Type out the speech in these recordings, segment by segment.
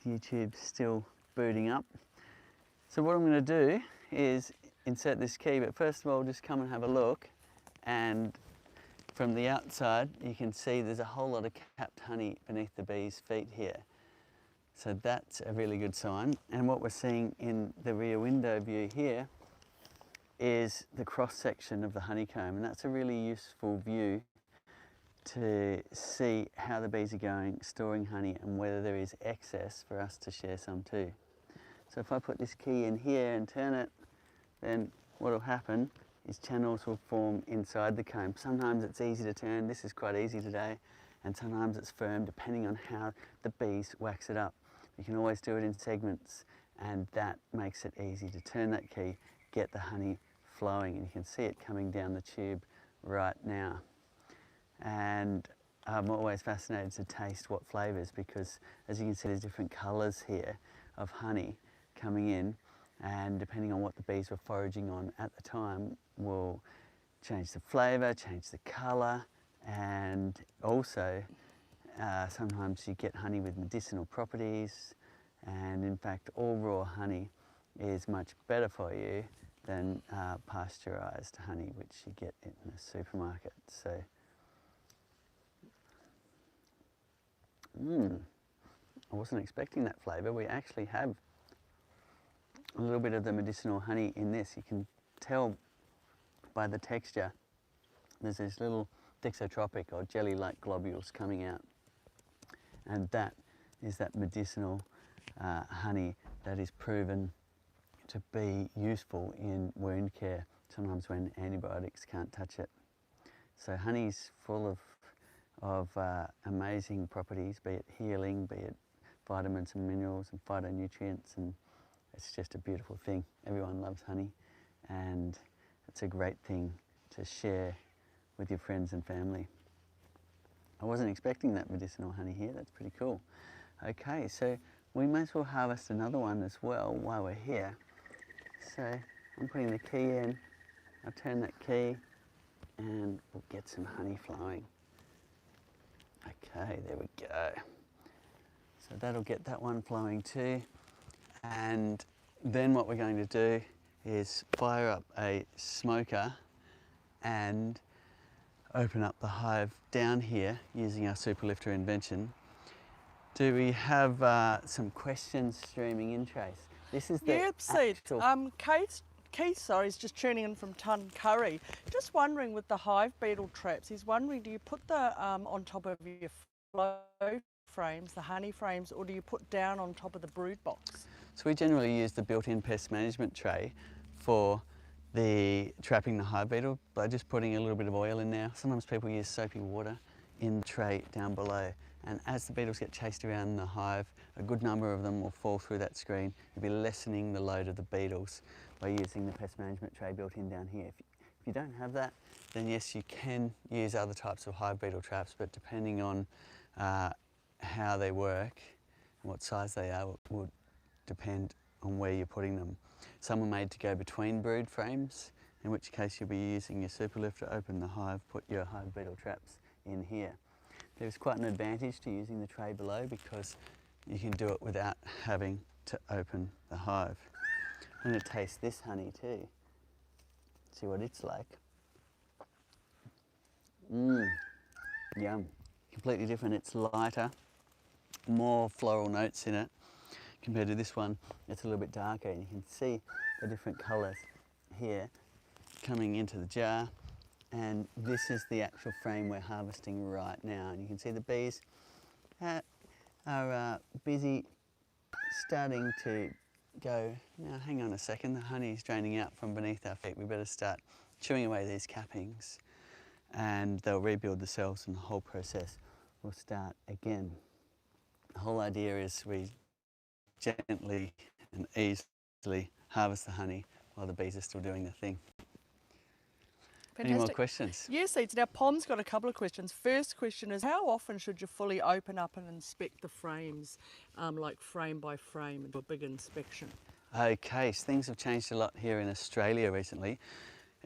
YouTube's still booting up. So what I'm going to do is insert this key, but first of all just come and have a look, and from the outside you can see there's a whole lot of capped honey beneath the bees' feet here. So that's a really good sign. And what we're seeing in the rear window view here is the cross section of the honeycomb, and that's a really useful view to see how the bees are going, storing honey, and whether there is excess for us to share some too. So if I put this key in here and turn it, then what will happen is channels will form inside the comb. Sometimes it's easy to turn, this is quite easy today, and sometimes it's firm depending on how the bees wax it up. You can always do it in segments, and that makes it easy to turn that key, get the honey flowing, and you can see it coming down the tube right now. And I'm always fascinated to taste what flavours, because as you can see there's different colours here of honey coming in, and depending on what the bees were foraging on at the time will change the flavour, change the colour, and also sometimes you get honey with medicinal properties, and in fact all raw honey is much better for you than pasteurised honey, which you get in the supermarket. So, I wasn't expecting that flavour. We actually have a little bit of the medicinal honey in this. You can tell by the texture. There's these little thixotropic or jelly-like globules coming out, and that is that medicinal honey that is proven to be useful in wound care, sometimes when antibiotics can't touch it. So honey's full of amazing properties, be it healing, be it vitamins and minerals and phytonutrients, and it's just a beautiful thing. Everyone loves honey, and it's a great thing to share with your friends and family. I wasn't expecting that medicinal honey here. That's pretty cool. Okay, so we may as well harvest another one as well while we're here. So I'm putting the key in, I'll turn that key, and we'll get some honey flowing. Okay, there we go. So that'll get that one flowing too. And then what we're going to do is fire up a smoker and open up the hive down here using our super lifter invention. Do we have some questions streaming in, Trace? This is the actual... Keith, is just tuning in from Tuncurry. Just wondering, with the hive beetle traps, he's wondering, do you put the on top of your flow frames, the honey frames, or do you put down on top of the brood box? So we generally use the built-in pest management tray for the trapping the hive beetle by just putting a little bit of oil in there. Sometimes people use soapy water in the tray down below, and as the beetles get chased around the hive, a good number of them will fall through that screen. You'll be lessening the load of the beetles by using the pest management tray built in down here. If you don't have that, then yes, you can use other types of hive beetle traps, but depending on how they work and what size they are would depend on where you're putting them. Some are made to go between brood frames, in which case you'll be using your super lifter, open the hive, put your hive beetle traps in here. There's quite an advantage to using the tray below because you can do it without having to open the hive. I'm going to taste this honey too, see what it's like. Yum. Completely different. It's lighter, more floral notes in it compared to this one. It's a little bit darker, and you can see the different colours here coming into the jar. And this is the actual frame we're harvesting right now, and you can see the bees are busy starting to go. Now hang on a second, the honey's draining out from beneath our feet. We better start chewing away these cappings, and they'll rebuild the cells, and the whole process will start again. The whole idea is we gently and easily harvest the honey while the bees are still doing their thing. Fantastic. Any more questions? Yes, Seeds. Now, Pom's got a couple of questions. First question is, how often should you fully open up and inspect the frames, like frame by frame, and do a big inspection? Okay, so things have changed a lot here in Australia recently.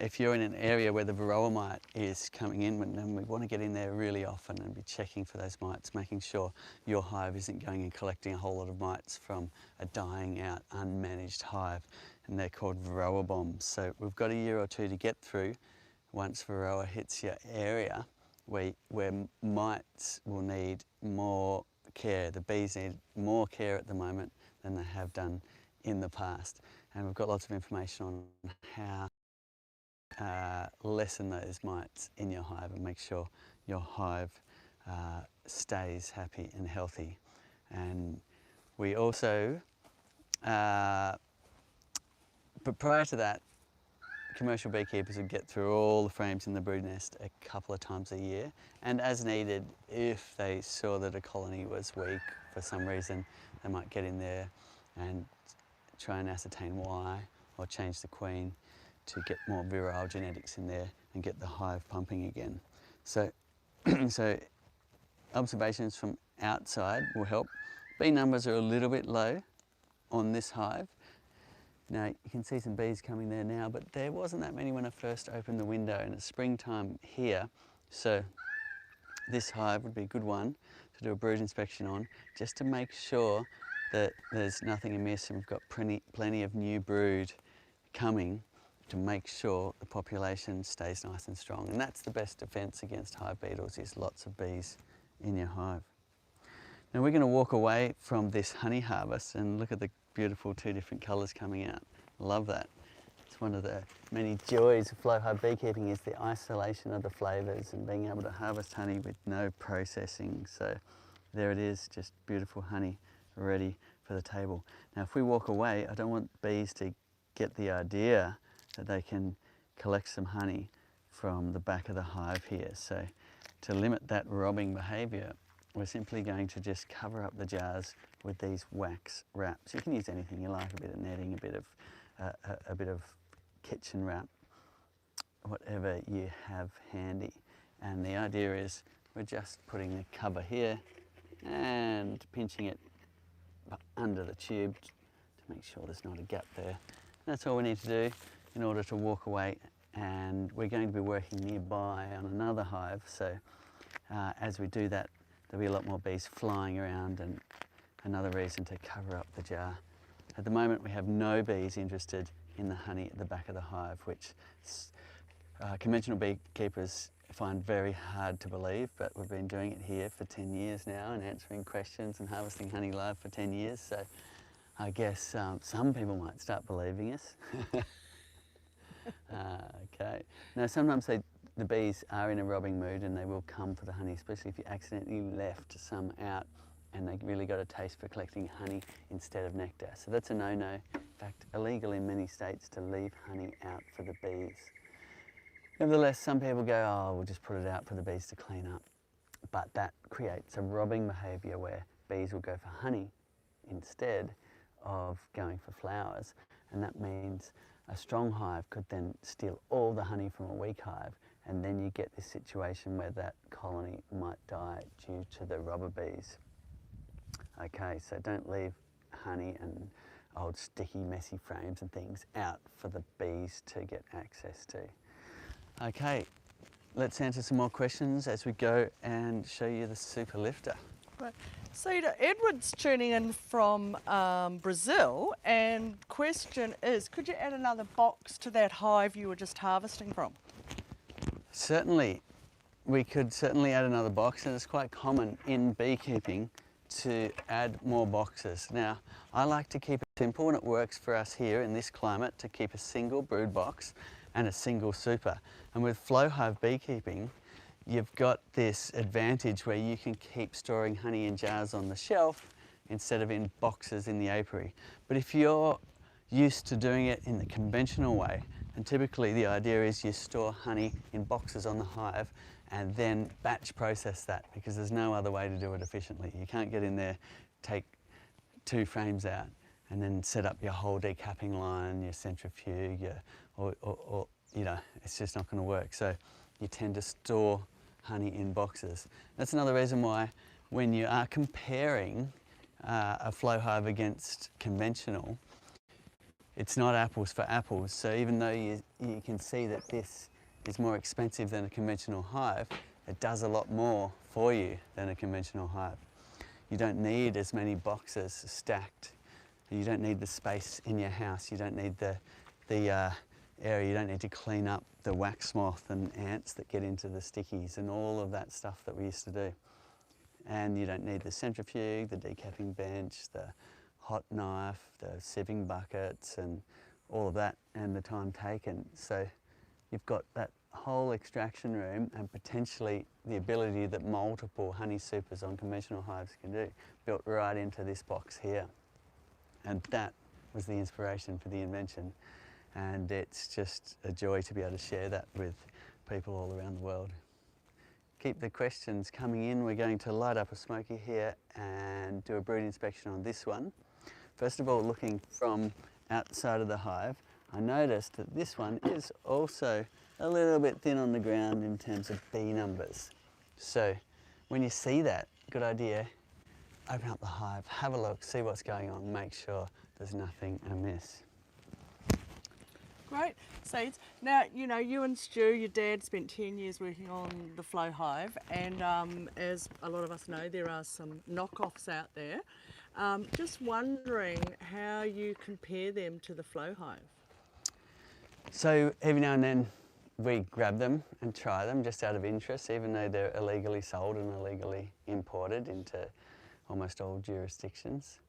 if you're in an area where the varroa mite is coming in, then we want to get in there really often and be checking for those mites, making sure your hive isn't going and collecting a whole lot of mites from a dying out, unmanaged hive, and they're called varroa bombs. So we've got a year or two to get through once varroa hits your area, where mites will need more care. The bees need more care at the moment than they have done in the past. And we've got lots of information on how lessen those mites in your hive and make sure your hive stays happy and healthy. And we also, but prior to that, commercial beekeepers would get through all the frames in the brood nest a couple of times a year, and as needed, if they saw that a colony was weak for some reason, they might get in there and try and ascertain why, or change the queen to get more virile genetics in there and get the hive pumping again. So, so observations from outside will help. Bee numbers are a little bit low on this hive. Now you can see some bees coming there now, but there wasn't that many when I first opened the window, and it's springtime here, so this hive would be a good one to do a brood inspection on, just to make sure that there's nothing amiss and we've got plenty of new brood coming to make sure the population stays nice and strong. And that's the best defence against hive beetles, is lots of bees in your hive. Now we're going to walk away from this honey harvest and look at the beautiful two different colours coming out. Love that. It's one of the many joys of flow hive beekeeping, is the isolation of the flavours and being able to harvest honey with no processing. So there it is, just beautiful honey ready for the table. Now if we walk away, I don't want bees to get the idea that they can collect some honey from the back of the hive here. So to limit that robbing behaviour, we're simply going to just cover up the jars with these wax wraps. You can use anything you like, a bit of netting, a bit of kitchen wrap, whatever you have handy. And the idea is we're just putting the cover here and pinching it under the tube to make sure there's not a gap there. That's all we need to do in order to walk away, and we're going to be working nearby on another hive, so as we do that, there'll be a lot more bees flying around, and another reason to cover up the jar. At the moment we have no bees interested in the honey at the back of the hive, which conventional beekeepers find very hard to believe, but we've been doing it here for 10 years now and answering questions and harvesting honey live for 10 years, so I guess some people might start believing us. Okay. Now sometimes the bees are in a robbing mood and they will come for the honey, especially if you accidentally left some out and they really got a taste for collecting honey instead of nectar. So that's a no-no. In fact, illegal in many states to leave honey out for the bees. Nevertheless, some people go, oh, we'll just put it out for the bees to clean up. But that creates a robbing behaviour where bees will go for honey instead of going for flowers, and that means a strong hive could then steal all the honey from a weak hive, and then you get this situation where that colony might die due to the robber bees. Okay, so don't leave honey and old sticky messy frames and things out for the bees to get access to. Okay, let's answer some more questions as we go and show you the super lifter. Right. Cedar, Edward's tuning in from Brazil, and question is, could you add another box to that hive you were just harvesting from? Certainly, we could certainly add another box, and it's quite common in beekeeping to add more boxes. Now, I like to keep it simple, and it works for us here in this climate to keep a single brood box and a single super. And with flow hive beekeeping, you've got this advantage where you can keep storing honey in jars on the shelf instead of in boxes in the apiary. But if you're used to doing it in the conventional way, and typically the idea is you store honey in boxes on the hive and then batch process that, because there's no other way to do it efficiently. You can't get in there, take 2 frames out and then set up your whole decapping line, your centrifuge, or you know, it's just not going to work. So you tend to store honey in boxes. That's another reason why when you are comparing a flow hive against conventional, it's not apples for apples. So even though you can see that this is more expensive than a conventional hive, it does a lot more for you than a conventional hive. You don't need as many boxes stacked. You don't need the space in your house. You don't need the area. You don't need to clean up the wax moth and ants that get into the stickies and all of that stuff that we used to do. And you don't need the centrifuge, the decapping bench, the hot knife, the sieving buckets and all of that, and the time taken. So you've got that whole extraction room and potentially the ability that multiple honey supers on conventional hives can do, built right into this box here. And that was the inspiration for the invention. And it's just a joy to be able to share that with people all around the world. Keep the questions coming in. We're going to light up a smoky here and do a brood inspection on this one. First of all, looking from outside of the hive, I noticed that this one is also a little bit thin on the ground in terms of bee numbers. So when you see that, good idea, open up the hive, have a look, see what's going on, make sure there's nothing amiss. Great, Seeds. Now, you know, you and Stu, your dad, spent 10 years working on the flow hive, and as a lot of us know, there are some knockoffs out there. Just wondering how you compare them to the flow hive. So every now and then we grab them and try them just out of interest, even though they're illegally sold and illegally imported into almost all jurisdictions.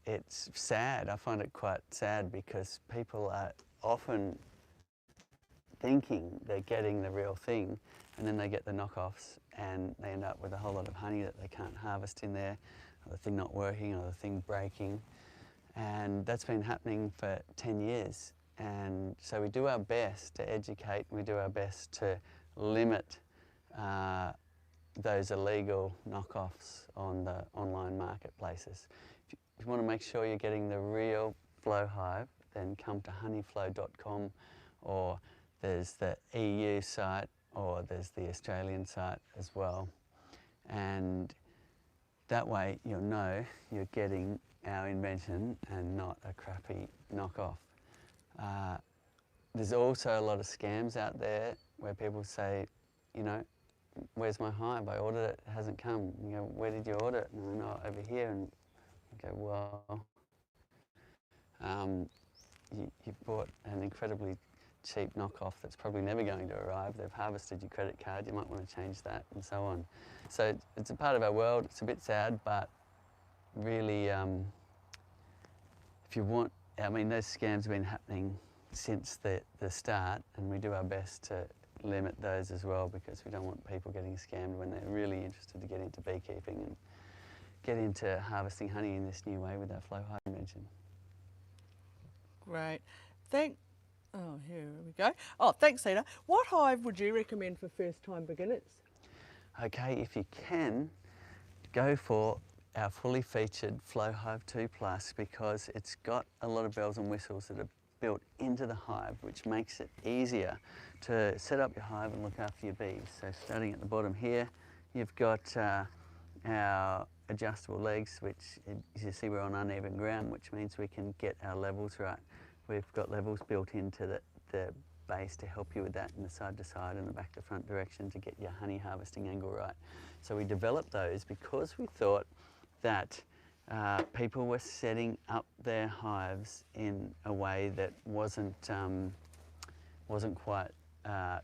It's sad. I find it quite sad because people are often thinking they're getting the real thing, and then they get the knockoffs and they end up with a whole lot of honey that they can't harvest in there, or the thing not working, or the thing breaking. And that's been happening for 10 years. And so we do our best to educate, we do our best to limit those illegal knockoffs on the online marketplaces. If you want to make sure you're getting the real flow hive, then come to honeyflow.com, or there's the EU site, or there's the Australian site as well. And that way you'll know you're getting our invention and not a crappy knockoff. There's also a lot of scams out there where people say, you know, where's my hive? I ordered it, it hasn't come. You go, where did you order it? And I know, over here. And you go, well, you've bought an incredibly cheap knockoff that's probably never going to arrive. They've harvested your credit card, you might want to change that, and so on. So it's a part of our world. It's a bit sad, but really, if you want, I mean, those scams have been happening since the start, and we do our best to limit those as well, because we don't want people getting scammed when they're really interested to get into beekeeping and get into harvesting honey in this new way with our flow hive invention. Great. Oh, here we go. Oh, thanks, Seda. What hive would you recommend for first-time beginners? Okay, if you can, go for our fully featured Flow Hive 2 Plus, because it's got a lot of bells and whistles that are built into the hive, which makes it easier to set up your hive and look after your bees. So starting at the bottom here, you've got our adjustable legs, which, as you see, we're on uneven ground, which means we can get our levels right. We've got levels built into the base to help you with that, in the side to side and the back to front direction, to get your honey harvesting angle right. So we developed those because we thought that people were setting up their hives in a way that wasn't quite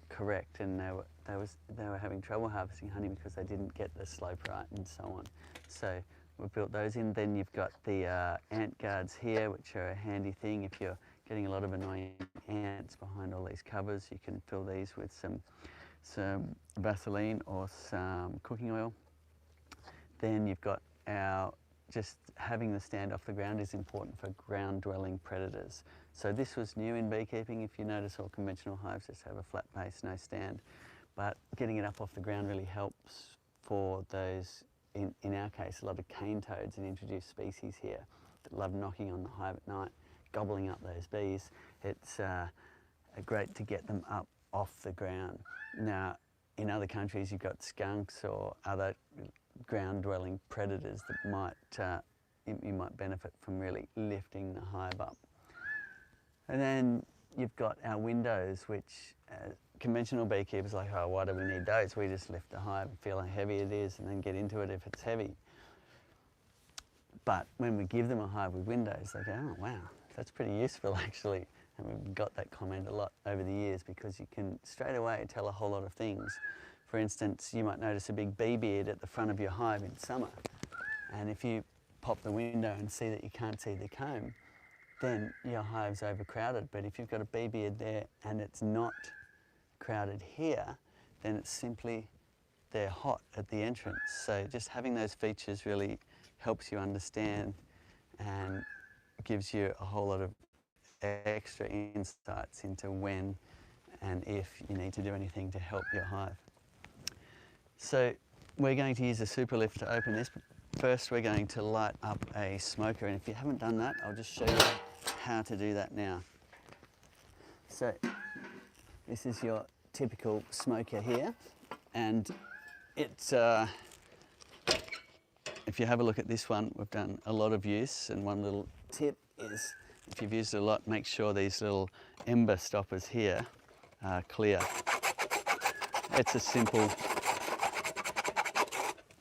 correct, and they were having trouble harvesting honey because they didn't get the slope right and so on. So we built those in. Then you've got the ant guards here, which are a handy thing if you're getting a lot of annoying ants behind all these covers. You can fill these with some Vaseline or some cooking oil. Then you've got just having the stand off the ground is important for ground-dwelling predators. So this was new in beekeeping. If you notice, all conventional hives just have a flat base, no stand. But getting it up off the ground really helps for those, in our case, a lot of cane toads and introduced species here that love knocking on the hive at night, gobbling up those bees. It's great to get them up off the ground. Now, in other countries, you've got skunks or other ground-dwelling predators that might you might benefit from really lifting the hive up. And then you've got our windows, which conventional beekeepers are like, oh, why do we need those? We just lift the hive and feel how heavy it is and then get into it if it's heavy. But when we give them a hive with windows, they go, oh wow, that's pretty useful actually. And we've got that comment a lot over the years because you can straight away tell a whole lot of things. For instance, you might notice a big bee beard at the front of your hive in summer. And if you pop the window and see that you can't see the comb, then your hive's overcrowded. But if you've got a bee beard there and it's not crowded here, then it's simply they're hot at the entrance. So just having those features really helps you understand and gives you a whole lot of extra insights into when and if you need to do anything to help your hive. So we're going to use a super lift to open this. First we're going to light up a smoker, and if you haven't done that, I'll just show you how to do that now. So this is your typical smoker here, and it's if you have a look at this one, we've done a lot of use, and one little tip is if you've used it a lot, make sure these little ember stoppers here are clear. It's a simple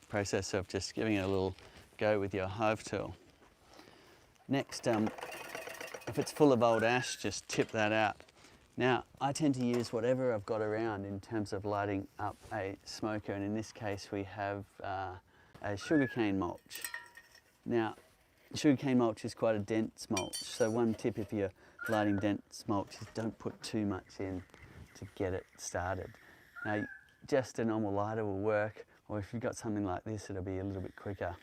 process of just giving it a little go with your hive tool. Next, if it's full of old ash, just tip that out. Now, I tend to use whatever I've got around in terms of lighting up a smoker, and in this case we have a sugarcane mulch. Now, sugarcane mulch is quite a dense mulch, so one tip if you're lighting dense mulch is don't put too much in to get it started. Now, just a normal lighter will work, or if you've got something like this, it'll be a little bit quicker.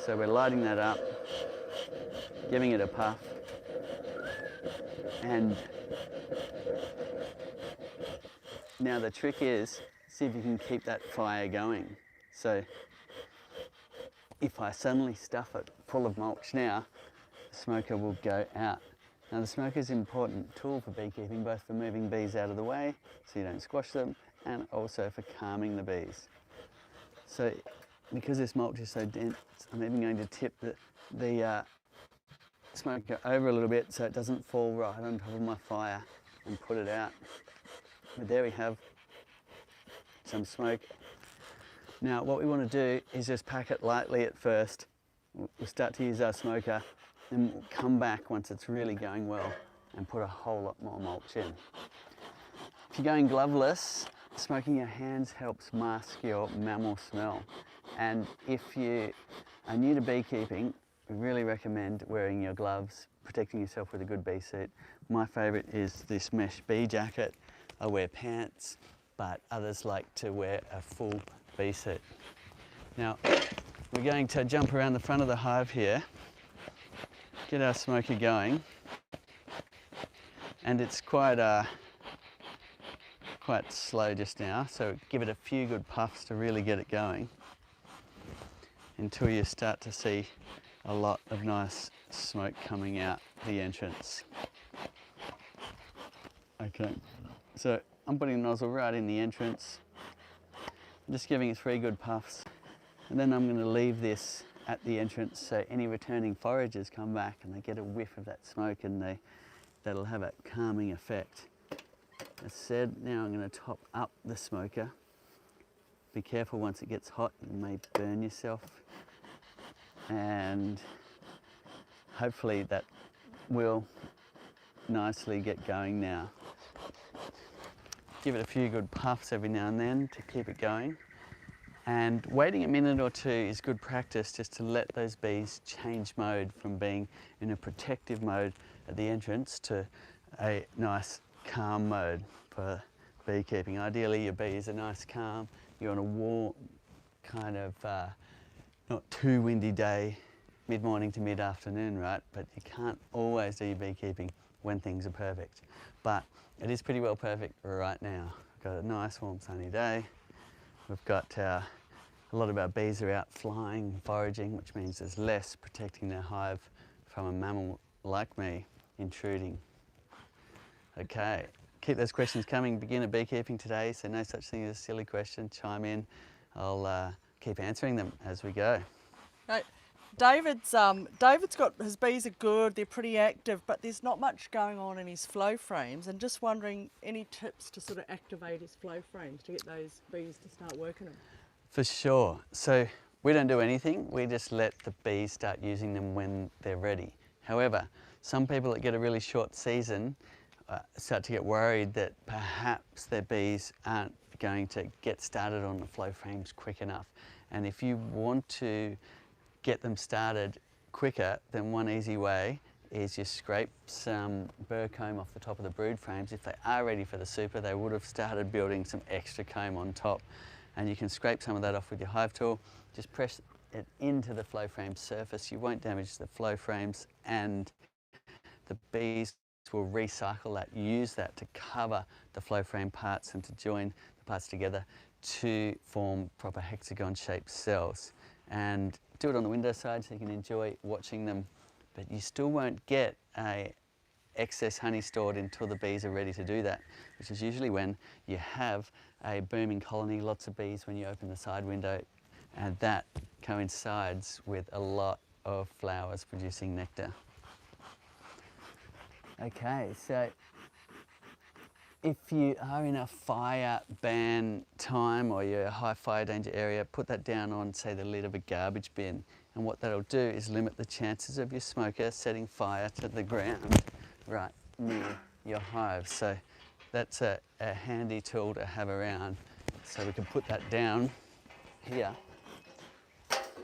So we're lighting that up, giving it a puff, and now the trick is, see if you can keep that fire going. So if I suddenly stuff it full of mulch now, the smoker will go out. Now the smoker is an important tool for beekeeping, both for moving bees out of the way so you don't squash them, and also for calming the bees. So because this mulch is so dense, I'm even going to tip the smoker over a little bit so it doesn't fall right on top of my fire and put it out. But there we have some smoke. Now what we want to do is just pack it lightly at first. We'll start to use our smoker, then we'll come back once it's really going well and put a whole lot more mulch in. If you're going gloveless, smoking your hands helps mask your mammal smell. And if you are new to beekeeping, we really recommend wearing your gloves, protecting yourself with a good bee suit. My favourite is this mesh bee jacket. I wear pants, but others like to wear a full bee suit. Now, we're going to jump around the front of the hive here, get our smoker going, and it's quite slow just now, so give it a few good puffs to really get it going until you start to see a lot of nice smoke coming out the entrance. Okay, so I'm putting the nozzle right in the entrance, I'm just giving it 3 good puffs, and then I'm going to leave this at the entrance so any returning foragers come back and they get a whiff of that smoke, and that'll have a calming effect. As said, now I'm going to top up the smoker. Be careful once it gets hot, you may burn yourself, and hopefully that will nicely get going now. Give it a few good puffs every now and then to keep it going, and waiting a minute or two is good practice just to let those bees change mode from being in a protective mode at the entrance to a nice calm mode for beekeeping. Ideally your bees are nice calm, you're on a warm kind of not too windy day, mid-morning to mid-afternoon, right? But you can't always do your beekeeping when things are perfect. But it is pretty well perfect right now. We've got a nice warm sunny day. We've got a lot of our bees are out flying, foraging, which means there's less protecting their hive from a mammal like me intruding. Okay, keep those questions coming. Beginner beekeeping today, so no such thing as a silly question. Chime in. I'll keep answering them as we go. Right. David's got his bees are good, they're pretty active, but there's not much going on in his flow frames, and just wondering any tips to sort of activate his flow frames to get those bees to start working them. For sure. So we don't do anything, we just let the bees start using them when they're ready. However, some people that get a really short season start to get worried that perhaps their bees aren't going to get started on the flow frames quick enough. And if you want to get them started quicker, then one easy way is you scrape some burr comb off the top of the brood frames. If they are ready for the super, they would have started building some extra comb on top. And you can scrape some of that off with your hive tool. Just press it into the flow frame surface. You won't damage the flow frames, and the bees will recycle that, use that to cover the flow frame parts and to join the parts together to form proper hexagon shaped cells. And do it on the window side so you can enjoy watching them, but you still won't get a excess honey stored until the bees are ready to do that, which is usually when you have a booming colony, lots of bees when you open the side window, and that coincides with a lot of flowers producing nectar. Okay, so if you are in a fire ban time or you're a high fire danger area, put that down on, say, the lid of a garbage bin. And what that'll do is limit the chances of your smoker setting fire to the ground right near your hive. So that's a handy tool to have around. So we can put that down here,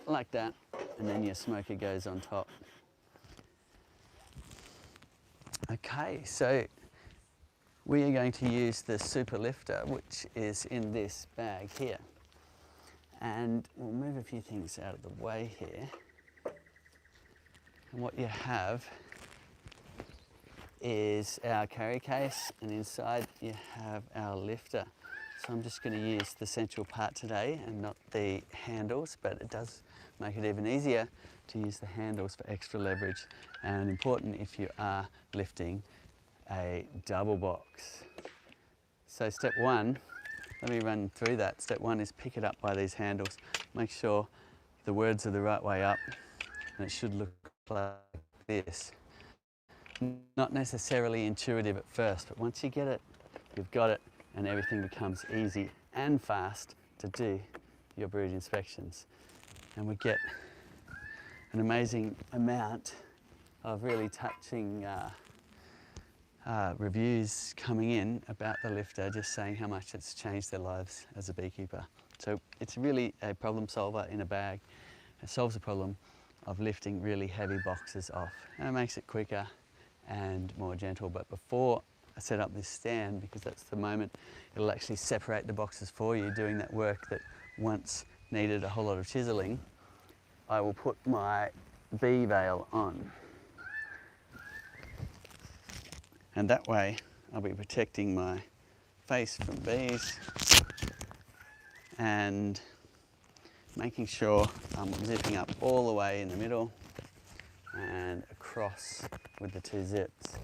like that, and then your smoker goes on top. Okay, so we are going to use the super lifter, which is in this bag here. And we'll move a few things out of the way here. And what you have is our carry case, and inside you have our lifter. So I'm just going to use the central part today and not the handles, but it does make it even easier to use the handles for extra leverage, and important if you are lifting a double box. So step one, let me run through that. Step one is pick it up by these handles. Make sure the words are the right way up, and it should look like this. Not necessarily intuitive at first, but once you get it, you've got it, and everything becomes easy and fast to do your brood inspections. And we get an amazing amount of really touching reviews coming in about the lifter, just saying how much it's changed their lives as a beekeeper. So it's really a problem solver in a bag. It solves the problem of lifting really heavy boxes off, and it makes it quicker and more gentle. But before I set up this stand, because that's the moment it'll actually separate the boxes for you, doing that work that once needed a whole lot of chiseling, I will put my bee veil on. And that way I'll be protecting my face from bees and making sure I'm zipping up all the way in the middle and across with the two zips.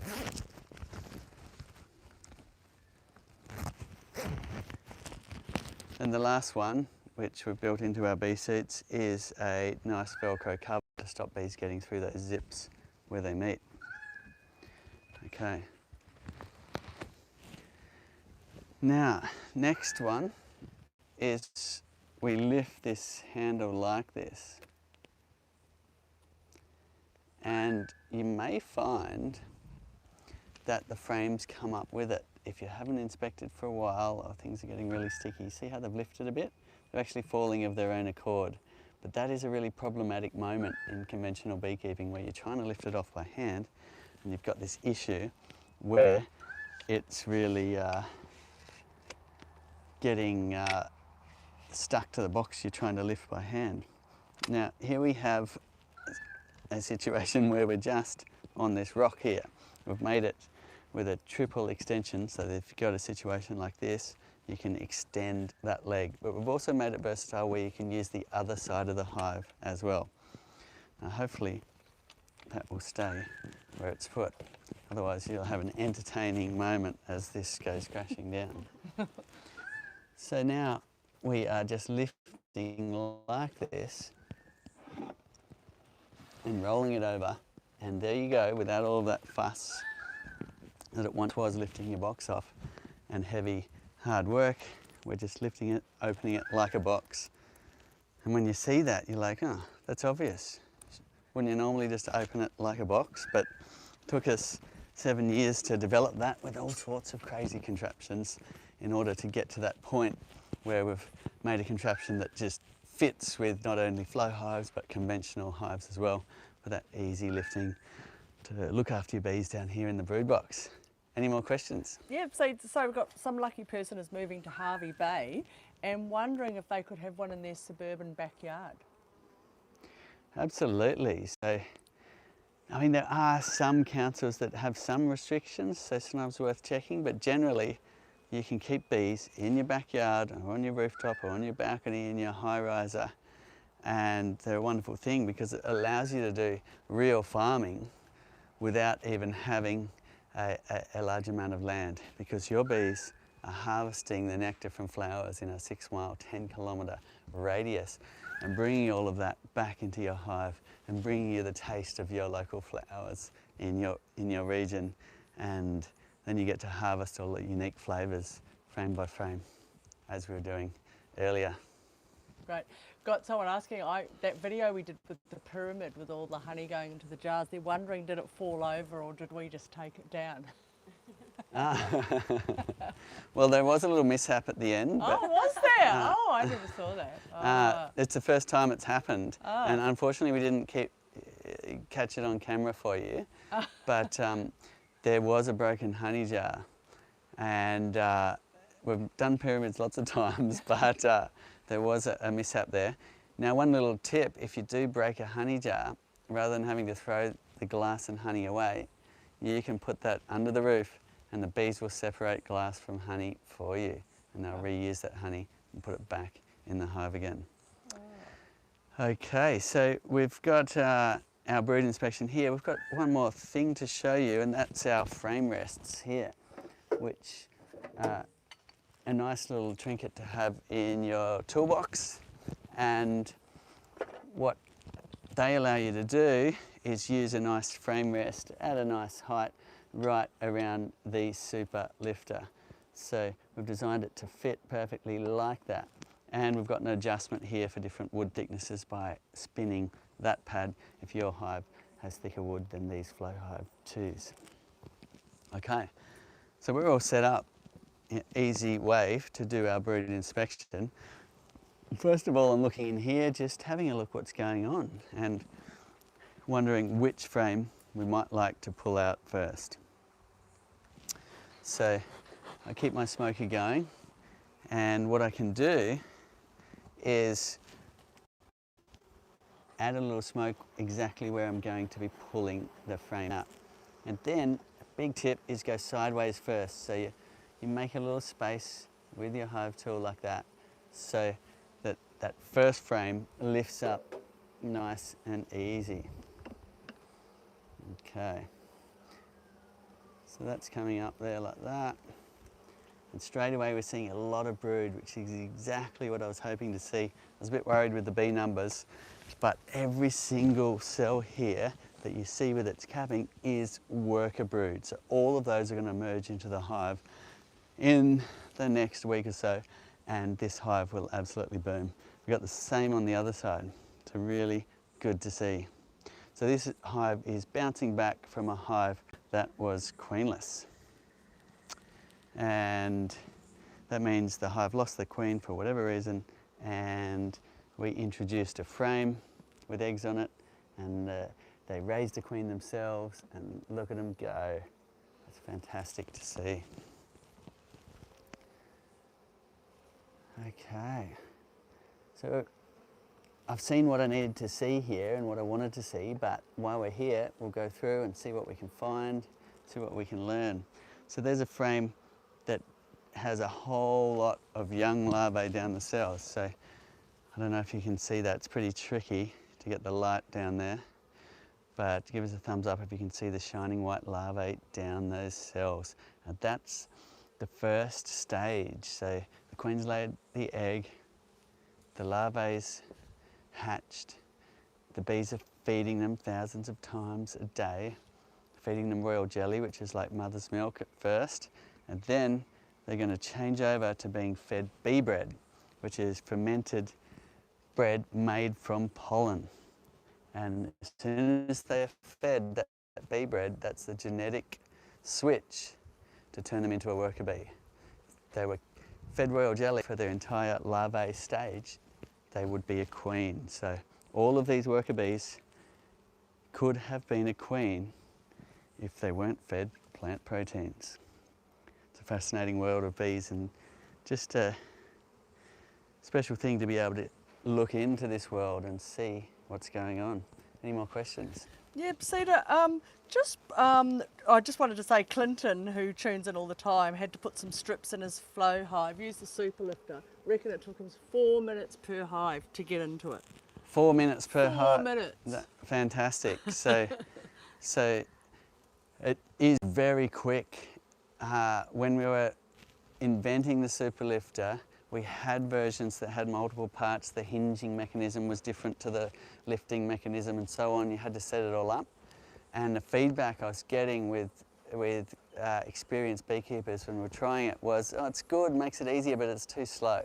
And the last one, which we've built into our bee suits, is a nice Velcro cover to stop bees getting through those zips where they meet. Okay. Now, next one is we lift this handle like this. And you may find that the frames come up with it. If you haven't inspected for a while or things are getting really sticky, see how they've lifted a bit? They're actually falling of their own accord. But that is a really problematic moment in conventional beekeeping where you're trying to lift it off by hand and you've got this issue where it's really getting stuck to the box you're trying to lift by hand. Now, here we have a situation where we're just on this rock here. We've made it with a triple extension so that if you've got a situation like this, you can extend that leg. But we've also made it versatile where you can use the other side of the hive as well. Now, hopefully that will stay where it's put. Otherwise you'll have an entertaining moment as this goes crashing down. So now we are just lifting like this and rolling it over. And there you go, without all of that fuss that it once was lifting your box off and heavy, hard work. We're just lifting it, opening it like a box. And when you see that, you're like, oh, that's obvious. Wouldn't you normally just open it like a box? But it took us 7 years to develop that with all sorts of crazy contraptions in order to get to that point where we've made a contraption that just fits with not only flow hives but conventional hives as well, for that easy lifting to look after your bees down here in the brood box. Any more questions? Yeah, so we've got some lucky person is moving to Hervey Bay and wondering if they could have one in their suburban backyard. Absolutely. So, I mean, there are some councils that have some restrictions, so sometimes worth checking, but generally you can keep bees in your backyard or on your rooftop or on your balcony in your high riser, and they're a wonderful thing because it allows you to do real farming without even having a large amount of land, because your bees are harvesting the nectar from flowers in a 6-mile, 10-kilometre radius and bringing all of that back into your hive and bringing you the taste of your local flowers in your region, and then you get to harvest all the unique flavours frame by frame, as we were doing earlier. Great. Got someone asking, that video we did with the pyramid with all the honey going into the jars, they're wondering, did it fall over or did we just take it down? Well, there was a little mishap at the end. Oh, was there? I never saw that. It's the first time it's happened, and unfortunately we didn't catch it on camera for you, but there was a broken honey jar, and we've done pyramids lots of times, but there was a mishap there. Now, one little tip, if you do break a honey jar, rather than having to throw the glass and honey away, you can put that under the roof and the bees will separate glass from honey for you, and they'll reuse that honey and put it back in the hive again. Okay, so we've got our brood inspection here. We've got one more thing to show you, and that's our frame rests here, which are a nice little trinket to have in your toolbox. And what they allow you to do is use a nice frame rest at a nice height right around the super lifter. So we've designed it to fit perfectly like that. And we've got an adjustment here for different wood thicknesses by spinning that pad if your hive has thicker wood than these Flow Hive 2s. Okay, so we're all set up in an easy way to do our brood inspection. First of all, I'm looking in here, just having a look what's going on and wondering which frame we might like to pull out first. So I keep my smoker going, and what I can do is add a little smoke exactly where I'm going to be pulling the frame out. And then a big tip is go sideways first. So you make a little space with your hive tool like that, so that first frame lifts up nice and easy. Okay, so that's coming up there like that. And straight away we're seeing a lot of brood, which is exactly what I was hoping to see. I was a bit worried with the bee numbers, but every single cell here that you see with its capping is worker brood. So all of those are going to merge into the hive in the next week or so, and this hive will absolutely boom. We've got the same on the other side, so really good to see. So this hive is bouncing back from a hive that was queenless. And that means the hive lost the queen for whatever reason, and we introduced a frame with eggs on it, and they raised a queen themselves, and look at them go. It's fantastic to see. Okay, so I've seen what I needed to see here and what I wanted to see, but while we're here, we'll go through and see what we can find, see what we can learn. So there's a frame that has a whole lot of young larvae down the cells. So I don't know if you can see that. It's pretty tricky to get the light down there, but give us a thumbs up if you can see the shining white larvae down those cells. And that's the first stage. So the queen's laid the egg, the larvae's hatched, The bees are feeding them thousands of times a day, feeding them royal jelly, which is like mother's milk at first, and then they're going to change over to being fed bee bread, which is fermented bread made from pollen. And as soon as they're fed that bee bread, that's the genetic switch to turn them into a worker bee. If they were fed royal jelly for their entire larvae stage, they would be a queen. So all of these worker bees could have been a queen if they weren't fed plant proteins. It's a fascinating world of bees, and just a special thing to be able to look into this world and see what's going on. Any more questions? Yep, Cedar, I just wanted to say Clinton, who tunes in all the time, had to put some strips in his flow hive, used the super lifter. Reckon it took him 4 minutes per hive to get into it. 4 minutes per hive. 4 minutes. Fantastic. So it is very quick. When we were inventing the super lifter, we had versions that had multiple parts. The hinging mechanism was different to the lifting mechanism and so on. You had to set it all up. And the feedback I was getting with experienced beekeepers when we were trying it was, oh, it's good, makes it easier, but it's too slow.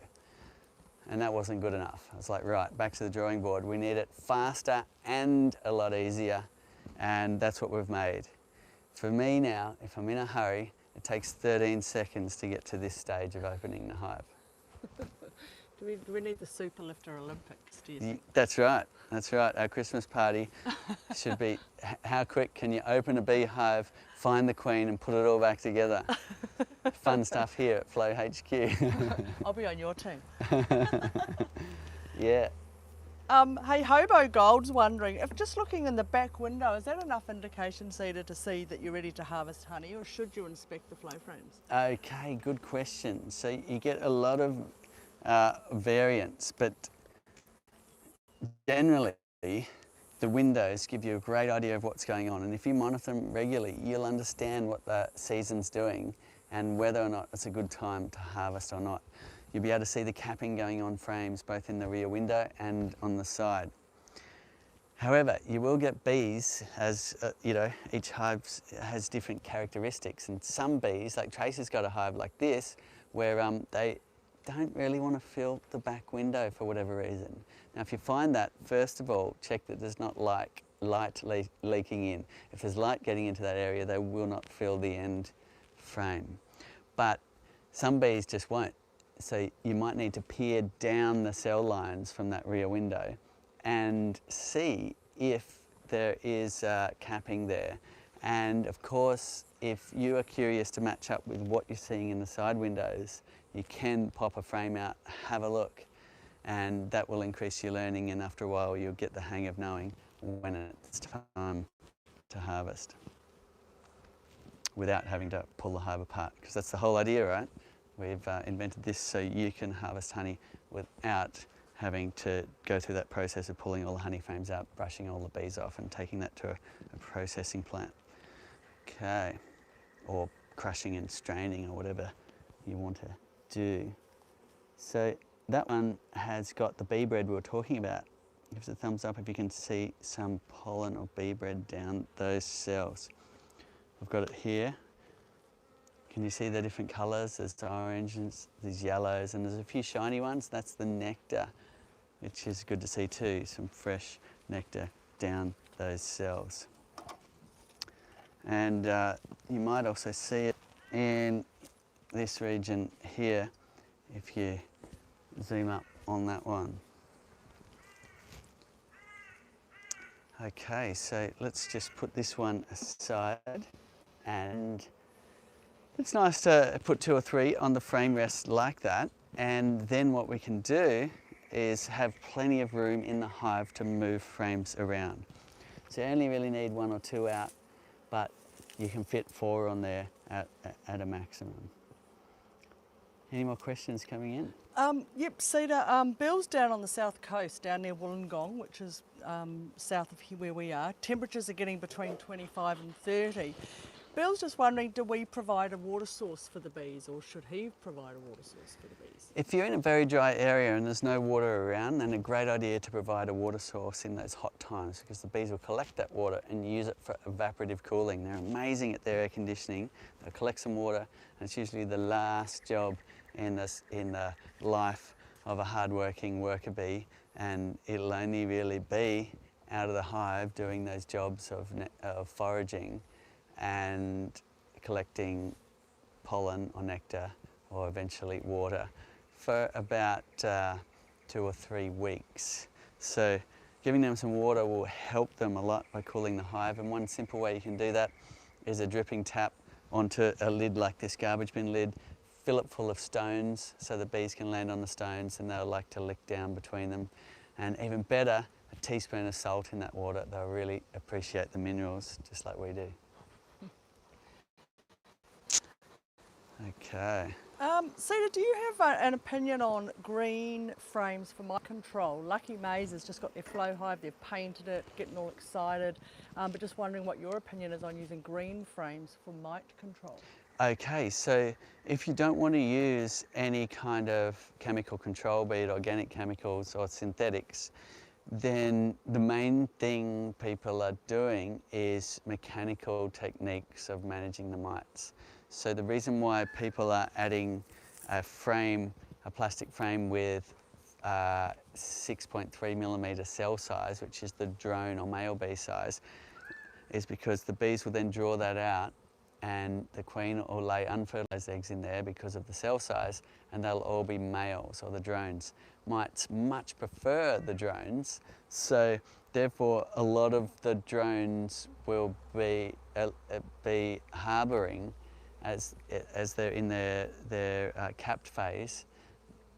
And that wasn't good enough. I was like, right, back to the drawing board. We need it faster and a lot easier. And that's what we've made. For me now, if I'm in a hurry, it takes 13 seconds to get to this stage of opening the hive. Do we need the super lifter Olympics, do you think? That's right, that's right. Our Christmas party should be, how quick can you open a beehive, find the queen and put it all back together? Fun stuff here at Flow HQ. I'll be on your team. Yeah. Hey, Hobo Gold's wondering, if just looking in the back window, is that enough indication, Cedar, to see that you're ready to harvest honey, or should you inspect the flow frames? Okay, good question. So you get a lot of variance, but generally the windows give you a great idea of what's going on, and if you monitor them regularly, you'll understand what the season's doing and whether or not it's a good time to harvest or not. You'll be able to see the capping going on frames both in the rear window and on the side. However, you will get bees, as you know, each hive has different characteristics, and some bees, like Tracy's got a hive like this, where they don't really want to fill the back window for whatever reason. Now, if you find that, first of all, check that there's not light leaking in. If there's light getting into that area, they will not fill the end frame. But some bees just won't. So you might need to peer down the cell lines from that rear window and see if there is capping there. And of course, if you are curious to match up with what you're seeing in the side windows, you can pop a frame out, have a look, and that will increase your learning, and after a while you'll get the hang of knowing when it's time to harvest without having to pull the hive apart, because that's the whole idea, right? We've invented this so you can harvest honey without having to go through that process of pulling all the honey frames out, brushing all the bees off and taking that to a processing plant. Okay, or crushing and straining or whatever you want to do. So that one has got the bee bread we were talking about. Give us a thumbs up if you can see some pollen or bee bread down those cells. I've got it here. Can you see the different colours? There's orange and there's yellows, and there's a few shiny ones. That's the nectar, which is good to see too, some fresh nectar down those cells. And you might also see it in this region here, if you zoom up on that one. Okay, so let's just put this one aside, and it's nice to put 2 or 3 on the frame rest like that, and then what we can do is have plenty of room in the hive to move frames around. So you only really need 1 or 2 out, but you can fit 4 on there at a maximum. Any more questions coming in? Yep, Cedar, Bill's down on the south coast, down near Wollongong, which is south of here where we are. Temperatures are getting between 25 and 30. Bill's just wondering, do we provide a water source for the bees, or should he provide a water source for the bees? If you're in a very dry area and there's no water around, then a great idea to provide a water source in those hot times, because the bees will collect that water and use it for evaporative cooling. They're amazing at their air conditioning. They'll collect some water, and it's usually the last job in the life of a hard-working worker bee, and it'll only really be out of the hive doing those jobs of foraging and collecting pollen or nectar or eventually water for about 2 or 3 weeks. So giving them some water will help them a lot by cooling the hive, and one simple way you can do that is a dripping tap onto a lid like this garbage bin lid. Fill it full of stones so the bees can land on the stones and they'll like to lick down between them. And even better, a teaspoon of salt in that water. They'll really appreciate the minerals just like we do. Okay. Cedar, do you have an opinion on green frames for mite control? Lucky Maize has just got their flow hive, they've painted it, getting all excited, but just wondering what your opinion is on using green frames for mite control. Okay, so if you don't want to use any kind of chemical control, be it organic chemicals or synthetics, then the main thing people are doing is mechanical techniques of managing the mites. So the reason why people are adding a plastic frame with 6.3mm cell size, which is the drone or male bee size, is because the bees will then draw that out and the queen will lay unfertilized eggs in there because of the cell size, and they'll all be males, or the drones. Mites much prefer the drones, so therefore a lot of the drones will be harbouring as they're in their capped phase.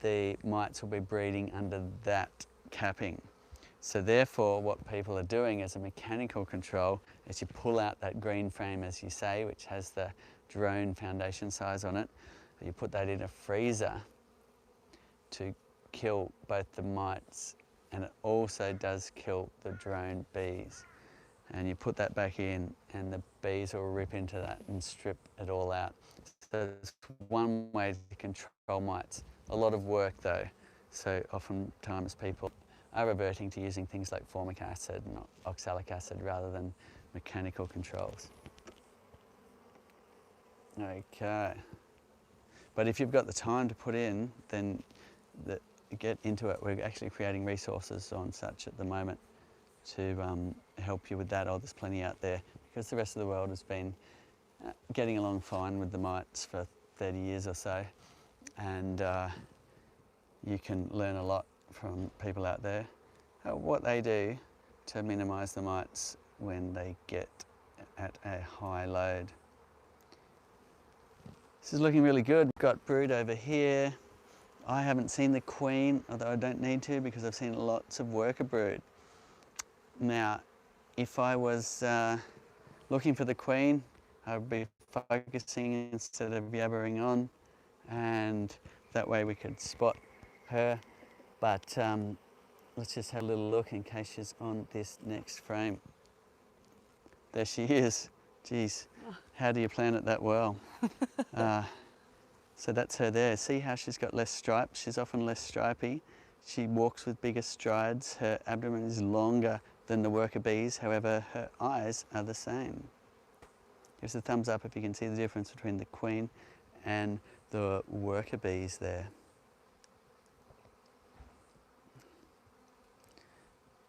The mites will be breeding under that capping. So therefore what people are doing as a mechanical control is you pull out that green frame, as you say, which has the drone foundation size on it. You put that in a freezer to kill both the mites, and it also does kill the drone bees. And you put that back in and the bees will rip into that and strip it all out. So it's one way to control mites. A lot of work though, so oftentimes people are reverting to using things like formic acid and oxalic acid rather than mechanical controls. Okay, but if you've got the time to put in, then get into it. We're actually creating resources on such at the moment to help you with that. Oh, there's plenty out there, because the rest of the world has been getting along fine with the mites for 30 years or so, and you can learn a lot from people out there, what they do to minimise the mites when they get at a high load. This is looking really good. We've got brood over here. I haven't seen the queen, although I don't need to because I've seen lots of worker brood. Now, if I was looking for the queen, I'd be focusing instead of yabbering on, and that way we could spot her. But let's just have a little look in case she's on this next frame. There she is. Geez, how do you plan it that well? So that's her there. See how she's got less stripes? She's often less stripy. She walks with bigger strides. Her abdomen is longer than the worker bees. However, her eyes are the same. Give us a thumbs up if you can see the difference between the queen and the worker bees there.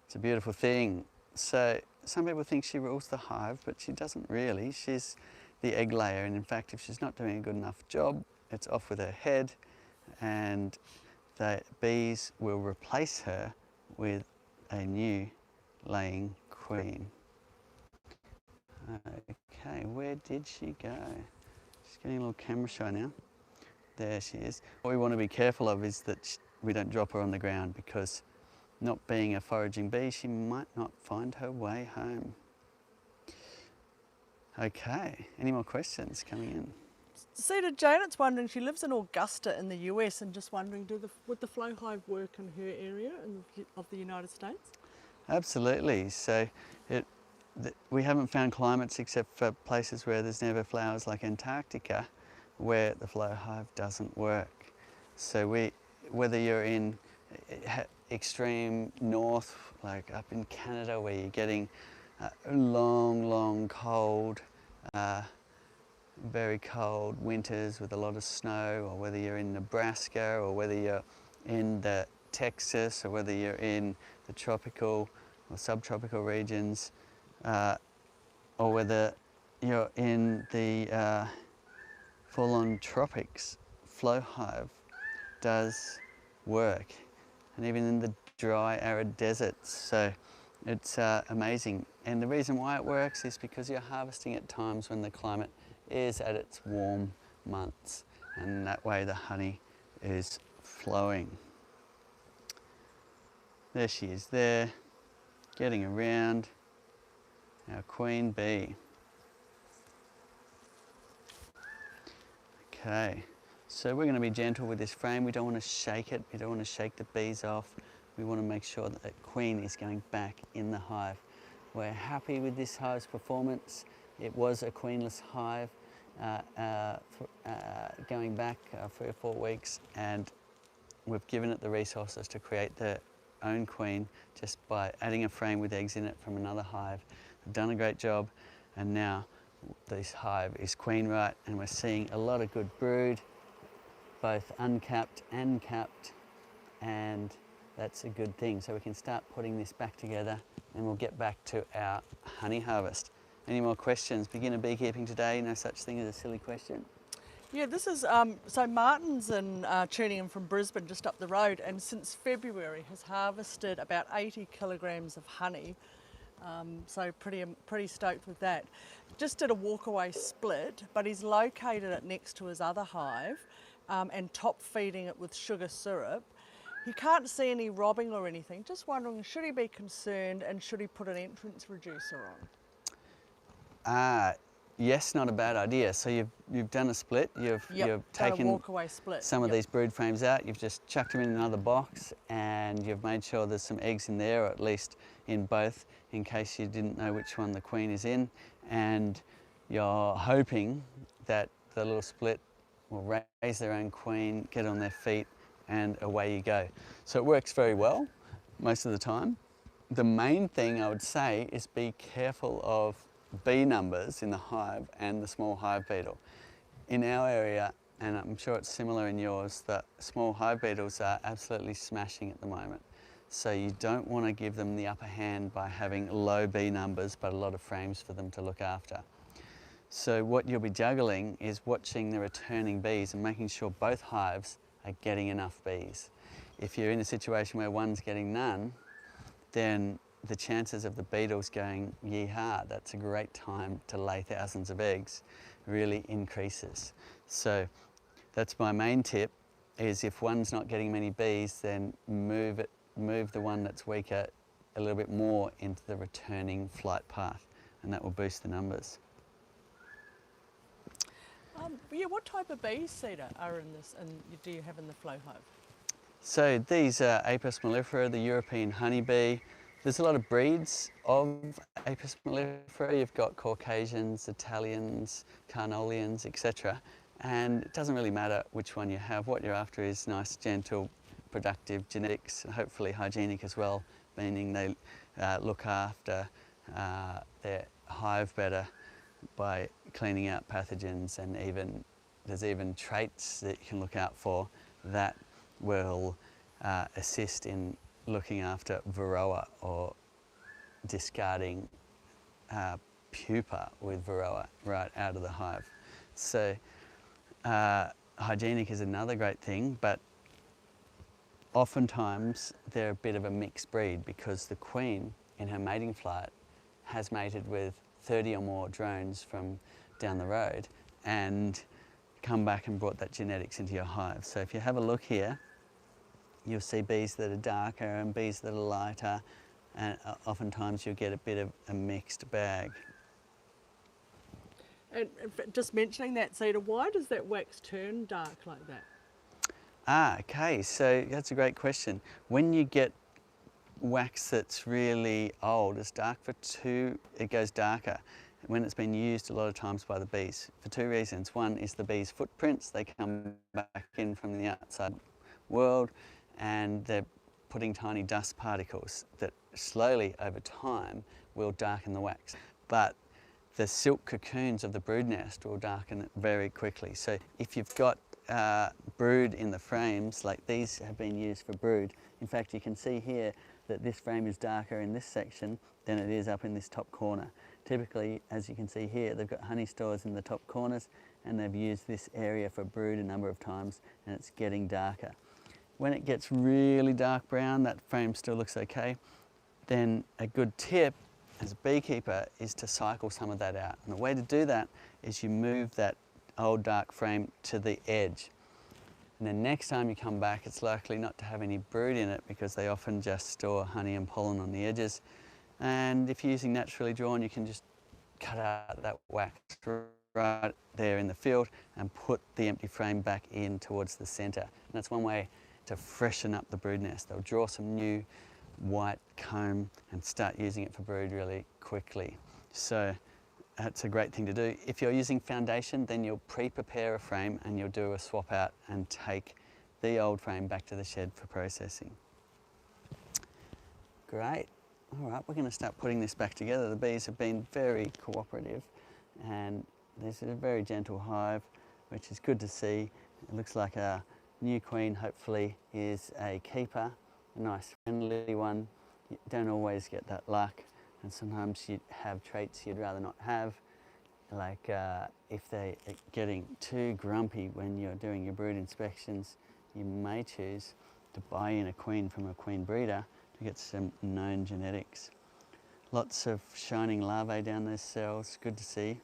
It's a beautiful thing. So some people think she rules the hive, but she doesn't really. She's the egg layer, and in fact, if she's not doing a good enough job, it's off with her head, and the bees will replace her with a new laying queen. Okay, where did she go? She's getting a little camera shy now. There she is. What we want to be careful of is that we don't drop her on the ground, because not being a foraging bee, she might not find her way home. Okay, any more questions coming in? Cedar, Janet's wondering, she lives in Augusta in the US, and just wondering, would the flow hive work in her area of the United States? Absolutely. So it we haven't found climates except for places where there's never flowers like Antarctica, where the flow hive doesn't work. So whether you're in extreme north, like up in Canada, where you're getting long, cold, very cold winters with a lot of snow, or whether you're in Nebraska, or whether you're in Texas, or whether you're in the tropical or subtropical regions, or whether you're in the full-on tropics, flow hive does work, and even in the dry, arid deserts. So it's amazing. And the reason why it works is because you're harvesting at times when the climate is at its warm months, and that way the honey is flowing. There she is there, getting around, our queen bee. Okay, so we're going to be gentle with this frame. We don't want to shake it, we don't want to shake the bees off. We want to make sure that that queen is going back in the hive. We're happy with this hive's performance. It was a queenless hive going back 3 or 4 weeks, and we've given it the resources to create their own queen just by adding a frame with eggs in it from another hive. They've done a great job, and now this hive is queen right, and we're seeing a lot of good brood, both uncapped and capped, and that's a good thing. So we can start putting this back together, and we'll get back to our honey harvest. Any more questions? Beginner beekeeping today, no such thing as a silly question. Yeah, this is, so Martin's tuning in from Brisbane, just up the road, and since February has harvested about 80 kilograms of honey. So pretty stoked with that. Just did a walkaway split, but he's located it next to his other hive and top feeding it with sugar syrup. He can't see any robbing or anything. Just wondering, should he be concerned, and should he put an entrance reducer on? Yes, not a bad idea. So you've done a split. You've taken a walkaway split. Some of these brood frames out. You've just chucked them in another box, and you've made sure there's some eggs in there, or at least in both, in case you didn't know which one the queen is in. And you're hoping that the little split will raise their own queen, get on their feet, and away you go. So it works very well most of the time. The main thing I would say is be careful of bee numbers in the hive and the small hive beetle. In our area, and I'm sure it's similar in yours, the small hive beetles are absolutely smashing at the moment. So you don't want to give them the upper hand by having low bee numbers but a lot of frames for them to look after. So what you'll be juggling is watching the returning bees and making sure both hives are getting enough bees. If you're in a situation where one's getting none, then the chances of the beetles going, yee-haw, that's a great time to lay thousands of eggs, really increases. So that's my main tip, is if one's not getting many bees, then move the one that's weaker a little bit more into the returning flight path, and that will boost the numbers. Yeah, what type of bees, Cedar, are in this, and do you have in the flow hive? So these are Apis mellifera, the European honeybee. There's a lot of breeds of Apis mellifera. You've got Caucasians, Italians, Carnolians, etc. And it doesn't really matter which one you have. What you're after is nice, gentle, productive genetics, hopefully hygienic as well, meaning they look after their hive better by cleaning out pathogens, and there's even traits that you can look out for that will assist in looking after varroa, or discarding pupa with varroa right out of the hive. So hygienic is another great thing, but oftentimes they're a bit of a mixed breed, because the queen in her mating flight has mated with 30 or more drones from down the road and come back and brought that genetics into your hive. So if you have a look here, you'll see bees that are darker and bees that are lighter, and oftentimes you'll get a bit of a mixed bag. And just mentioning that, Cedar, why does that wax turn dark like that? Okay, so that's a great question. When you get wax that's really old, it's dark for it goes darker when it's been used a lot of times by the bees for two reasons. One is the bees' footprints. They come back in from the outside world and they're putting tiny dust particles that slowly over time will darken the wax. But the silk cocoons of the brood nest will darken it very quickly. So if you've got brood in the frames, like these have been used for brood. In fact, you can see here that this frame is darker in this section than it is up in this top corner. Typically, as you can see here, they've got honey stores in the top corners and they've used this area for brood a number of times and it's getting darker. When it gets really dark brown, that frame still looks okay, then a good tip as a beekeeper is to cycle some of that out. And the way to do that is you move that old dark frame to the edge. And then next time you come back, it's likely not to have any brood in it because they often just store honey and pollen on the edges. And if you're using naturally drawn, you can just cut out that wax right there in the field and put the empty frame back in towards the center. And that's one way to freshen up the brood nest. They'll draw some new white comb and start using it for brood really quickly. So that's a great thing to do. If you're using foundation, then you'll pre-prepare a frame and you'll do a swap out and take the old frame back to the shed for processing. Great. All right, we're going to start putting this back together. The bees have been very cooperative and this is a very gentle hive, which is good to see. It looks like our new queen hopefully is a keeper, a nice friendly one. You don't always get that luck and sometimes you have traits you'd rather not have, like if they are getting too grumpy when you're doing your brood inspections, you may choose to buy in a queen from a queen breeder to get some known genetics. Lots of shining larvae down those cells, good to see.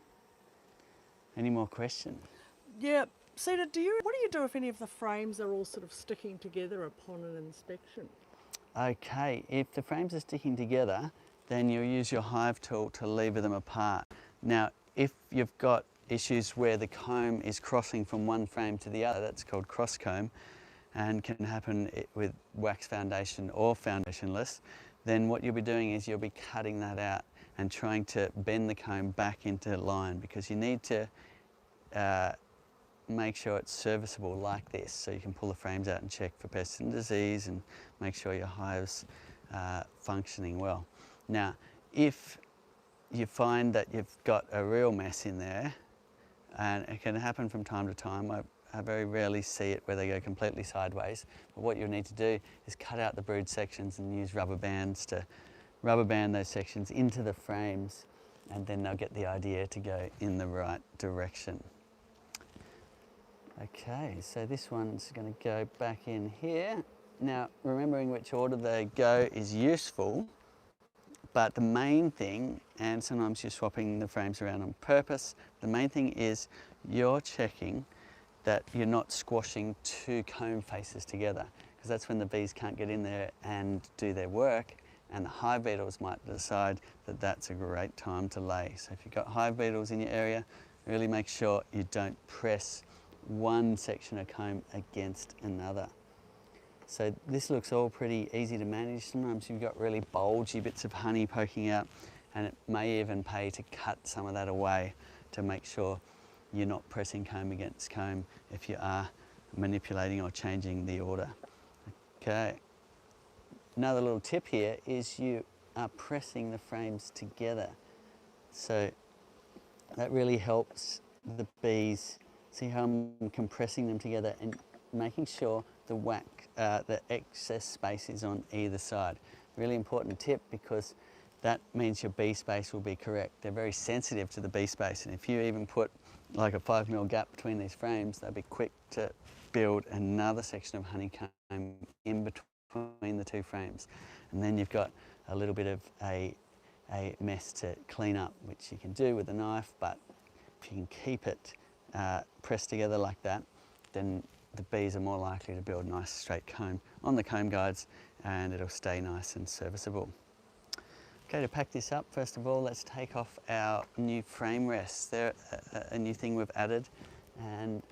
Any more questions? Yeah, Sita, what do you do if any of the frames are all sort of sticking together upon an inspection? Okay, if the frames are sticking together, then you'll use your hive tool to lever them apart. Now, if you've got issues where the comb is crossing from one frame to the other, that's called cross comb, and can happen with wax foundation or foundationless, then what you'll be doing is you'll be cutting that out and trying to bend the comb back into line because you need to make sure it's serviceable like this so you can pull the frames out and check for pests and disease and make sure your hive's functioning well. Now, if you find that you've got a real mess in there, and it can happen from time to time, I very rarely see it where they go completely sideways, but what you'll need to do is cut out the brood sections and use rubber bands to rubber band those sections into the frames and then they'll get the idea to go in the right direction. Okay, so this one's going to go back in here. Now, remembering which order they go is useful, but the main thing, and sometimes you're swapping the frames around on purpose, the main thing is you're checking that you're not squashing two comb faces together, because that's when the bees can't get in there and do their work, and the hive beetles might decide that that's a great time to lay. So if you've got hive beetles in your area, really make sure you don't press one section of comb against another. So this looks all pretty easy to manage. Sometimes you've got really bulgy bits of honey poking out, and it may even pay to cut some of that away to make sure you're not pressing comb against comb if you are manipulating or changing the order. Okay. Another little tip here is you are pressing the frames together. So that really helps the bees. See how I'm compressing them together and making sure the excess space is on either side. Really important tip because that means your bee space will be correct. They're very sensitive to the bee space, and if you even put like a 5mm gap between these frames, they'll be quick to build another section of honeycomb in between the two frames. And then you've got a little bit of a mess to clean up, which you can do with a knife, but if you can keep it pressed together like that, then the bees are more likely to build nice straight comb on the comb guides and it'll stay nice and serviceable. Okay, to pack this up, first of all, let's take off our new frame rests. They're a new thing we've added and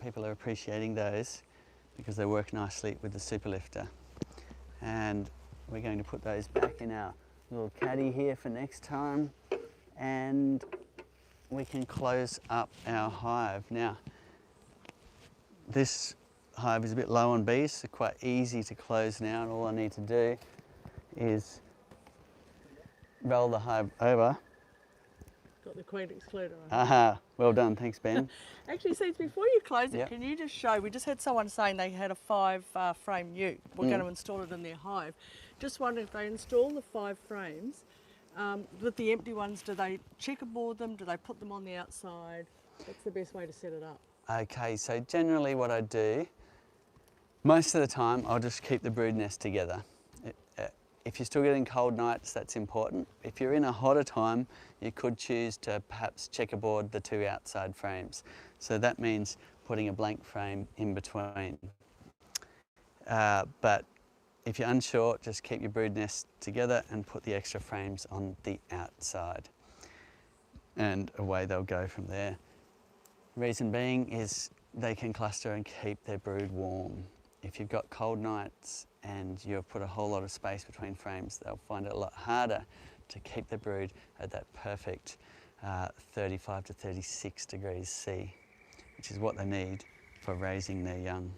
people are appreciating those because they work nicely with the super lifter. And we're going to put those back in our little caddy here for next time, and we can close up our hive. Now, this hive is a bit low on bees, so quite easy to close now, and all I need to do is roll the hive over. Got the queen excluder on. Aha, well done, thanks Ben. Actually, see, before you close it, Yep. can you just show, we just had someone saying they had a 5 frame ute. We're going to install it in their hive. Just wondering if they install the 5 frames, with the empty ones, do they checkerboard them? Do they put them on the outside? What's the best way to set it up? Okay, so generally what I do, most of the time I'll just keep the brood nest together. If you're still getting cold nights, that's important. If you're in a hotter time, you could choose to perhaps checkerboard the 2 outside frames. So that means putting a blank frame in between. But if you're unsure, just keep your brood nest together and put the extra frames on the outside. And away they'll go from there. Reason being is they can cluster and keep their brood warm. If you've got cold nights and you've put a whole lot of space between frames, they'll find it a lot harder to keep the brood at that perfect 35 to 36 degrees C, which is what they need for raising their young.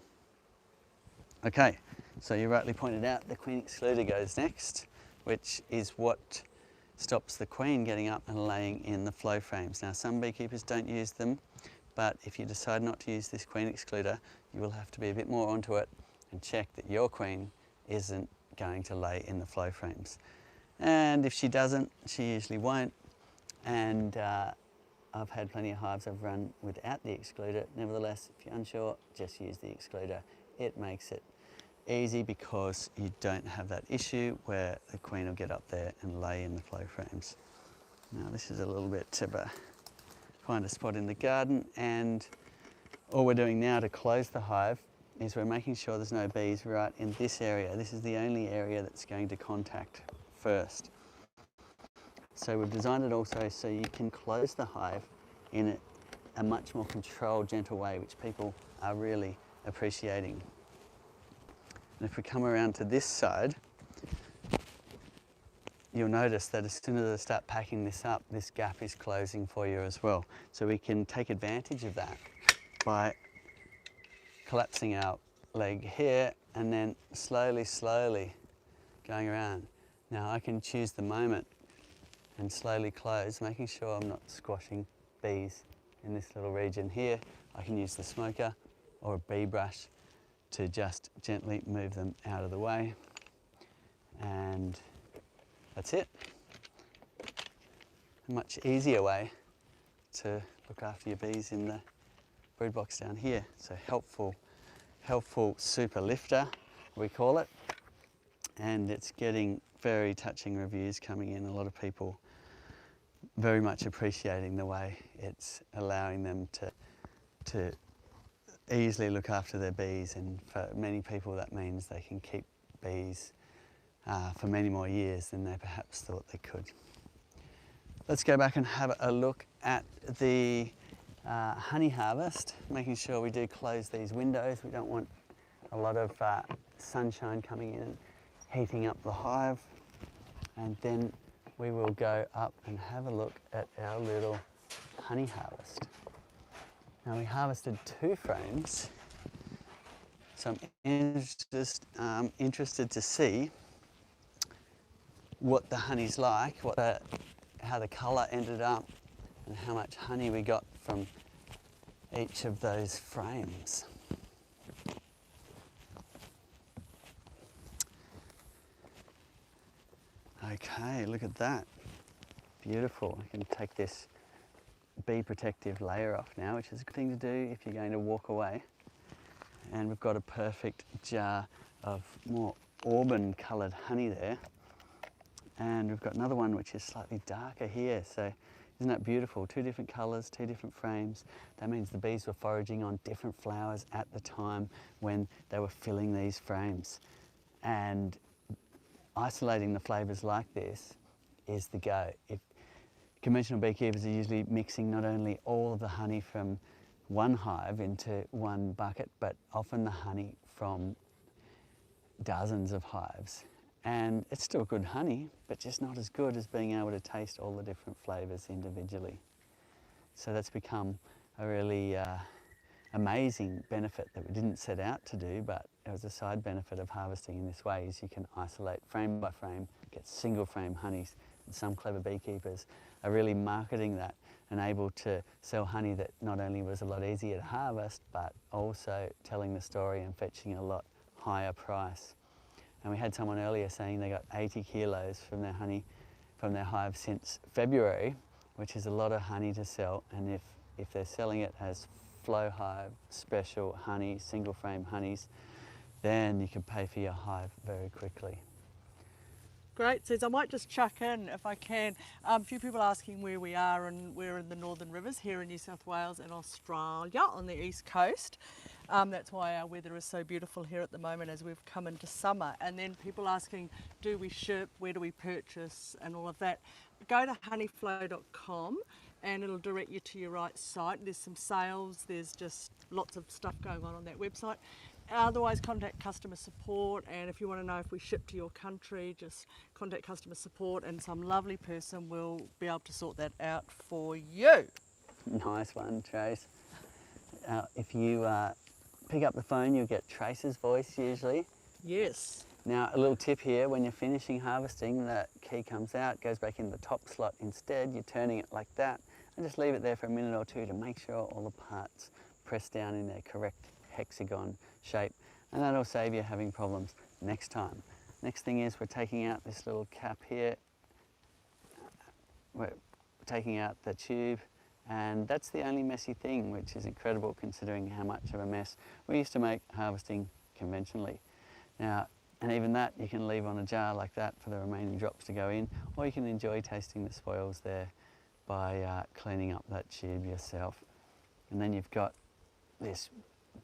Okay, so you rightly pointed out the queen excluder goes next, which is what stops the queen getting up and laying in the flow frames. Now, some beekeepers don't use them, but if you decide not to use this queen excluder, you will have to be a bit more onto it and check that your queen isn't going to lay in the flow frames. And if she doesn't, she usually won't. And I've had plenty of hives I've run without the excluder. Nevertheless, if you're unsure, just use the excluder. It makes it easy because you don't have that issue where the queen will get up there and lay in the flow frames. Now this is a little bit of a find a spot in the garden, and all we're doing now to close the hive is we're making sure there's no bees right in this area. This is the only area that's going to contact first. So we've designed it also so you can close the hive in a much more controlled, gentle way, which people are really appreciating. And if we come around to this side, you'll notice that as soon as I start packing this up, this gap is closing for you as well. So we can take advantage of that by collapsing our leg here and then slowly going around. Now I can choose the moment and slowly close, making sure I'm not squashing bees in this little region here. I can use the smoker or a bee brush to just gently move them out of the way, and that's it. A much easier way to look after your bees in the brood box down here. So helpful super lifter, we call it, and it's getting very touching reviews coming in. A lot of people very much appreciating the way it's allowing them to easily look after their bees, and for many people that means they can keep bees for many more years than they perhaps thought they could. Let's go back and have a look at the honey harvest, making sure we do close these windows. We don't want a lot of sunshine coming in and heating up the hive. And then we will go up and have a look at our little honey harvest. Now we harvested 2 frames, so I'm interested to see what the honey's like, how the colour ended up, and how much honey we got from each of those frames. Okay, look at that. Beautiful. I can take this bee protective layer off now, which is a good thing to do if you're going to walk away. And we've got a perfect jar of more auburn coloured honey there. And we've got another one which is slightly darker here. So isn't that beautiful? 2 different colours, 2 different frames. That means the bees were foraging on different flowers at the time when they were filling these frames. And isolating the flavours like this is the go. Conventional beekeepers are usually mixing not only all of the honey from one hive into one bucket, but often the honey from dozens of hives. And it's still good honey, but just not as good as being able to taste all the different flavours individually. So that's become a really amazing benefit that we didn't set out to do, but it was a side benefit of harvesting in this way, is you can isolate frame by frame, get single frame honeys. And some clever beekeepers are really marketing that and able to sell honey that not only was a lot easier to harvest, but also telling the story and fetching a lot higher price. And we had someone earlier saying they got 80 kilos from their honey, from their hive since February, which is a lot of honey to sell. And if they're selling it as flow hive, special honey, single frame honeys, then you can pay for your hive very quickly. Great, Suze. I might just chuck in if I can. A few people asking where we are, and we're in the Northern Rivers here in New South Wales and Australia on the east coast. That's why our weather is so beautiful here at the moment as we've come into summer. And then people asking, do we ship, where do we purchase, and all of that. Go to honeyflow.com and it'll direct you to your right site. There's some sales, there's just lots of stuff going on that website. Otherwise, contact customer support, and if you want to know if we ship to your country, just contact customer support and some lovely person will be able to sort that out for you. Nice one, Trace. If you pick up the phone, you'll get Trace's voice usually. Yes. Now, a little tip here, when you're finishing harvesting, that key comes out, goes back in the top slot instead. You're turning it like that, and just leave it there for a minute or two to make sure all the parts press down in their correct hexagon shape, and that'll save you having problems next time. Next thing is we're taking out this little cap here. We're taking out the tube, and that's the only messy thing, which is incredible considering how much of a mess we used to make harvesting conventionally. Now, and even that you can leave on a jar like that for the remaining drops to go in, or you can enjoy tasting the spoils there by cleaning up that tube yourself. And then you've got this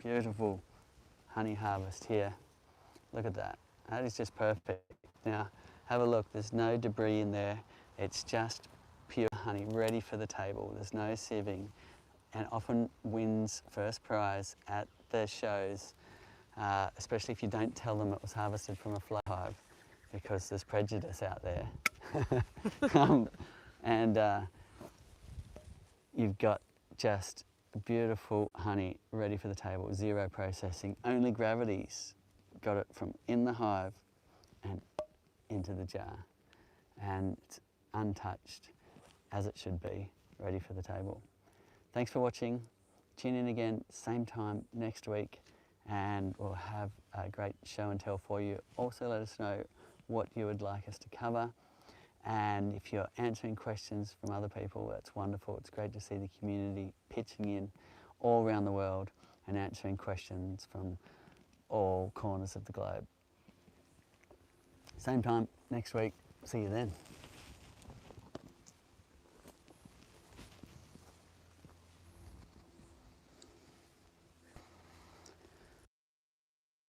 beautiful honey harvest here. Look at that. That is just perfect. Now, have a look. There's no debris in there. It's just pure honey ready for the table. There's no sieving, and often wins first prize at the shows, especially if you don't tell them it was harvested from a flow hive, because there's prejudice out there. You've got just beautiful honey ready for the table, zero processing, only gravity's got it from in the hive and into the jar, and it's untouched as it should be, ready for the table. Thanks for watching. Tune in again same time next week and we'll have a great show and tell for you. Also let us know what you would like us to cover, and if you're answering questions from other people, that's wonderful. It's great to see the community pitching in all around the world and answering questions from all corners of the globe. Same time next week. See you then.